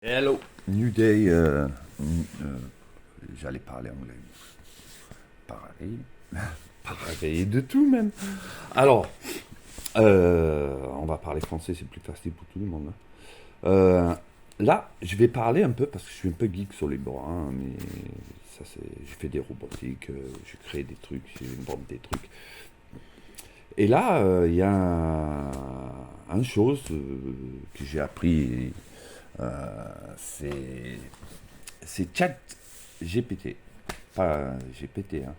Hello. New Day. J'allais parler anglais. Pareil. Pareil de tout même. Alors, on va parler français, c'est plus facile pour tout le monde, hein. Là, je vais parler un peu parce que je suis un peu geek sur les bras, hein, mais ça c'est. Je fais des robotiques, je crée des trucs, j'invente des trucs. Et là, il y a un chose que j'ai appris, c'est Chat GPT. Pas GPT, hein.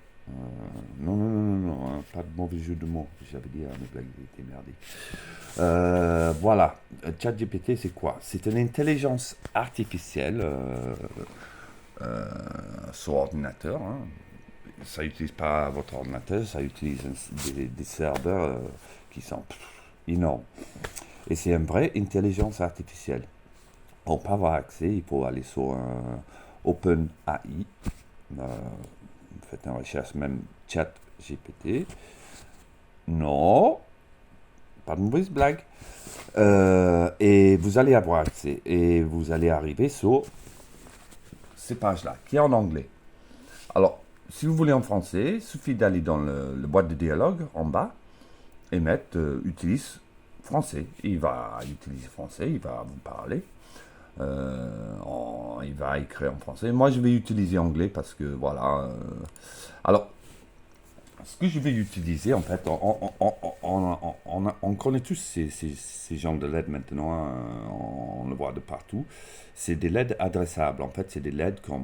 Non, non, non, non, non, hein, pas de mauvais jeu de mots. J'avais dit, mes blagues étaient merdiques. Voilà, ChatGPT, c'est quoi? C'est une intelligence artificielle sur ordinateur, hein. Ça n'utilise pas votre ordinateur, ça utilise des serveurs qui sont énormes. Et c'est une vraie intelligence artificielle. Pour pas avoir accès, il faut aller sur un OpenAI. Faites une recherche même chat GPT. Non, pas de mauvaise blague. Et vous allez avoir accès. Et vous allez arriver sur ces pages-là, qui est en anglais. Alors, si vous voulez en français, il suffit d'aller dans le boîte de dialogue en bas et mettre utilise français. Il va utiliser français, il va vous parler. Il va écrire en français. Moi, je vais utiliser anglais parce que voilà. Alors, ce que je vais utiliser, en fait, on connaît tous ces genres de LED maintenant, hein, on le voit de partout. C'est des LED adressables. En fait, c'est des LED qu'on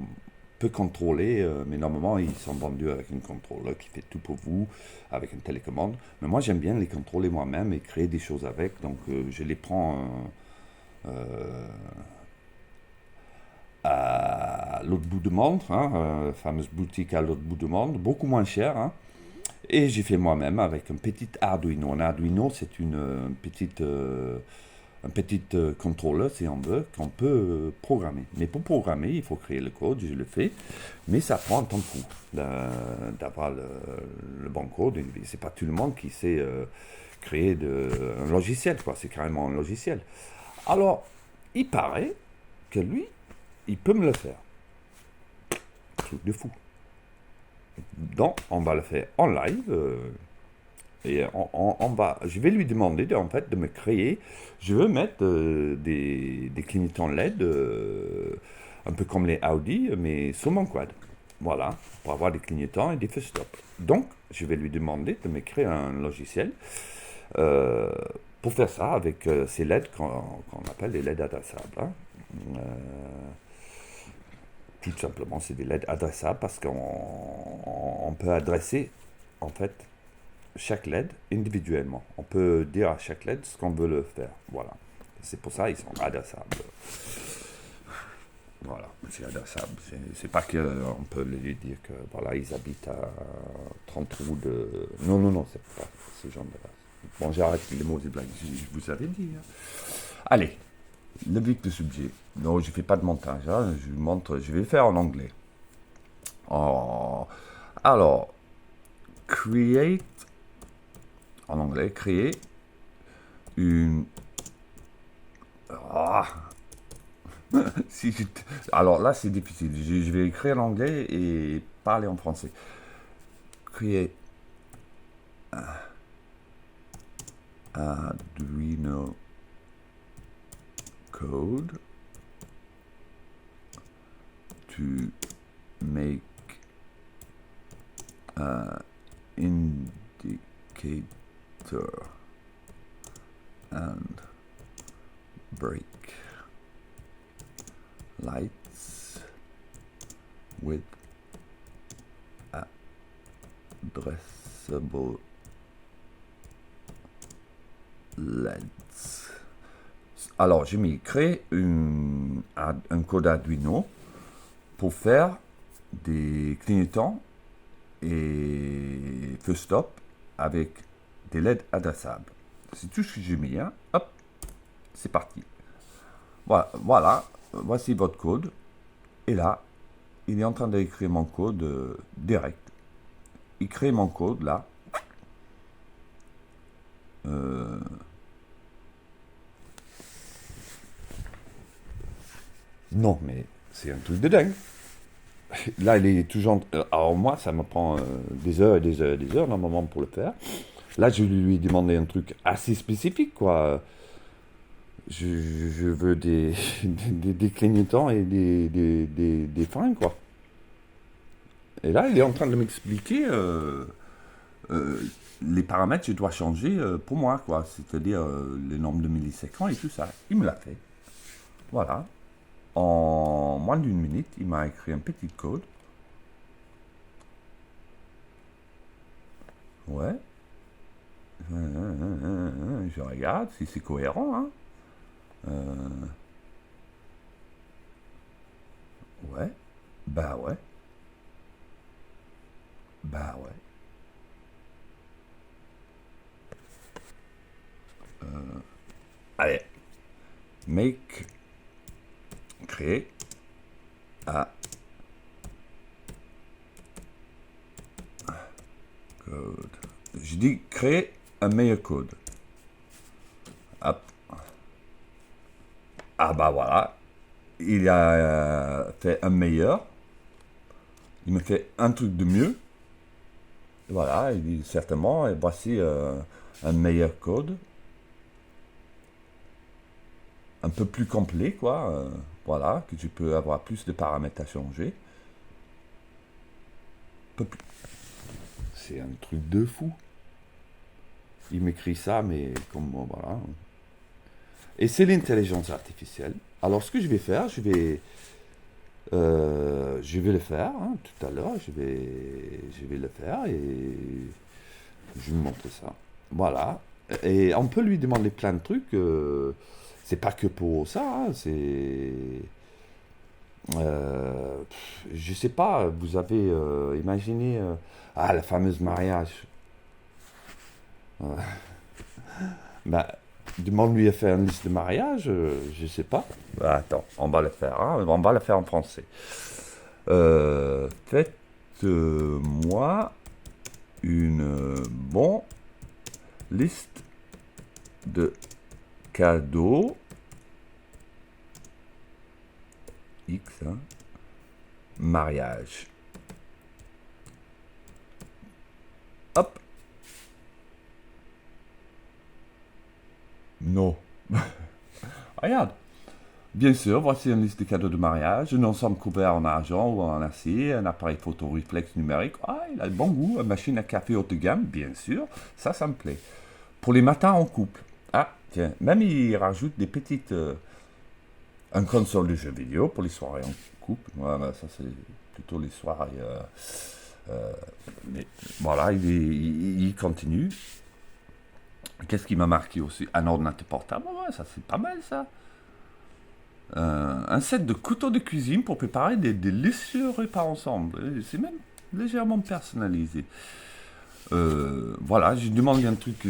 peut contrôler, mais normalement, ils sont vendus avec un contrôleur qui fait tout pour vous, avec une télécommande. Mais moi, j'aime bien les contrôler moi-même et créer des choses avec. Donc, je les prends à l'autre bout du monde, hein, fameuse boutique à l'autre bout du monde, beaucoup moins cher, hein. Et j'ai fait moi-même avec un petit Arduino. Un Arduino, c'est une petite, un petit contrôleur, si on veut, qu'on peut programmer. Mais pour programmer, il faut créer le code, je le fais. Mais ça prend un temps fou d'avoir le bon code. C'est pas tout le monde qui sait créer un logiciel, quoi. C'est carrément un logiciel. Alors, il paraît que lui, il peut me le faire. Truc de fou. Donc, on va le faire en live. Et je vais lui demander en fait de me créer. Je veux mettre des clignotants LED, un peu comme les Audi, mais sur mon quad. Voilà, pour avoir des clignotants et des feux stop. Donc, je vais lui demander de me créer un logiciel euh, pour faire ça avec ces LED qu'on appelle les LED adressables, hein. Euh, Tout simplement, c'est des LED adressables parce qu'on peut adresser en fait chaque LED individuellement. On peut dire à chaque LED ce qu'on veut le faire. Voilà. C'est pour ça qu'ils sont adressables. Voilà, c'est adressable. C'est pas qu'on peut lui dire que voilà, ils habitent à 30 trous de. Non, non, non, c'est pas ce genre de là. Bon, j'arrête les mots et blagues. Je vous avais dit, hein. Allez, le vif du sujet. Non, je fais pas de montage, hein. Je vous montre, je vais le faire en anglais. Oh. Alors, create, en anglais, créer une. Ah. Si je Alors là, c'est difficile. Je vais écrire en anglais et parler en français. Create Arduino code to make an indicator and brake lights with addressable LEDs. Alors, j'ai mis créer un code Arduino pour faire des clignotants et feu stop avec des LED adressables. C'est tout ce que j'ai mis, hein. Hop, c'est parti. Voilà, voilà, voici votre code. Et là, il est en train d'écrire mon code direct. Il crée mon code là. Non, mais c'est un truc de dingue. Là, il est toujours. Alors, moi, ça me prend des heures et des heures et des heures, normalement, pour le faire. Là, je lui ai demandé un truc assez spécifique, quoi. Je veux des clignotants et des freins, quoi. Et là, il est en train de m'expliquer euh, les paramètres que je dois changer pour moi, quoi. C'est-à-dire les nombres de millisecondes et tout ça. Il me l'a fait. Voilà. En moins d'une minute, il m'a écrit un petit code. Ouais. Je regarde si c'est cohérent, hein. Ouais. Bah ouais. Bah ouais. Allez. Make. Créer. À. Code. Je dis créer un meilleur code. Hop. Ah bah voilà. Il a fait un meilleur. Il me fait un truc de mieux. Voilà, il dit certainement, et voici un meilleur code. Un peu plus complet, quoi. Voilà, que tu peux avoir plus de paramètres à changer. Un peu plus. C'est un truc de fou. Il m'écrit ça, mais comme moi, voilà. Et c'est l'intelligence artificielle. Alors, ce que je vais faire, je vais le faire hein, tout à l'heure. Je vais le faire et je vais vous montrer ça. Voilà. Et on peut lui demander plein de trucs. C'est pas que pour ça. Hein, c'est. Je sais pas. Vous avez imaginé. La fameuse mariage. Bah, demande-lui à faire une liste de mariage. Je sais pas. Bah, attends, on va le faire. Hein, on va le faire en français. Faites-moi une bonne liste de cadeaux X, hein, mariage. Hop. Non. Regarde. Bien sûr, voici une liste de cadeaux de mariage, un ensemble couvert en argent ou en acier, un appareil photo réflexe numérique. Ah, il a le bon goût, une machine à café haut de gamme, bien sûr. Ça me plaît. Pour les matins en couple. Ah, tiens, même il rajoute des petites... un console de jeux vidéo pour les soirées en couple. Voilà, ça c'est plutôt les soirées... mais voilà, il continue. Qu'est-ce qui m'a marqué aussi? Un ordinateur portable, ouais, ça c'est pas mal ça. Un set de couteaux de cuisine pour préparer des délicieux repas ensemble. Et c'est même légèrement personnalisé. Voilà, j'ai demandé un truc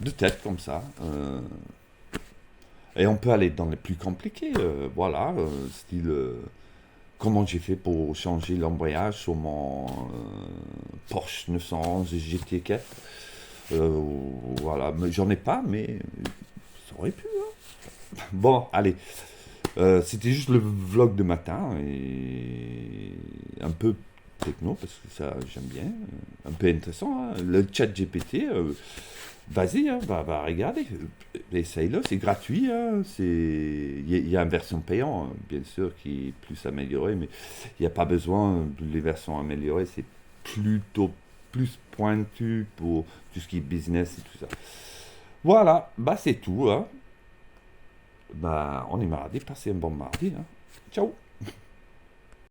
de tête comme ça. Et on peut aller dans les plus compliqués. Voilà, style comment j'ai fait pour changer l'embrayage sur mon Porsche 911 GT4. Voilà, mais j'en ai pas, mais ça aurait pu. Hein. Bon, allez. C'était juste le vlog de matin et un peu techno parce que ça j'aime bien, un peu intéressant. Hein. Le chat GPT, vas-y, hein, va regarder, essaye-le, c'est gratuit. Hein, il y a une version payante, hein, bien sûr, qui est plus améliorée, mais il n'y a pas besoin de les versions améliorées, c'est plutôt plus pointu pour tout ce qui est business et tout ça. Voilà, bah c'est tout. Hein. Bah, on est mardi, passez un bon mardi. Hein. Ciao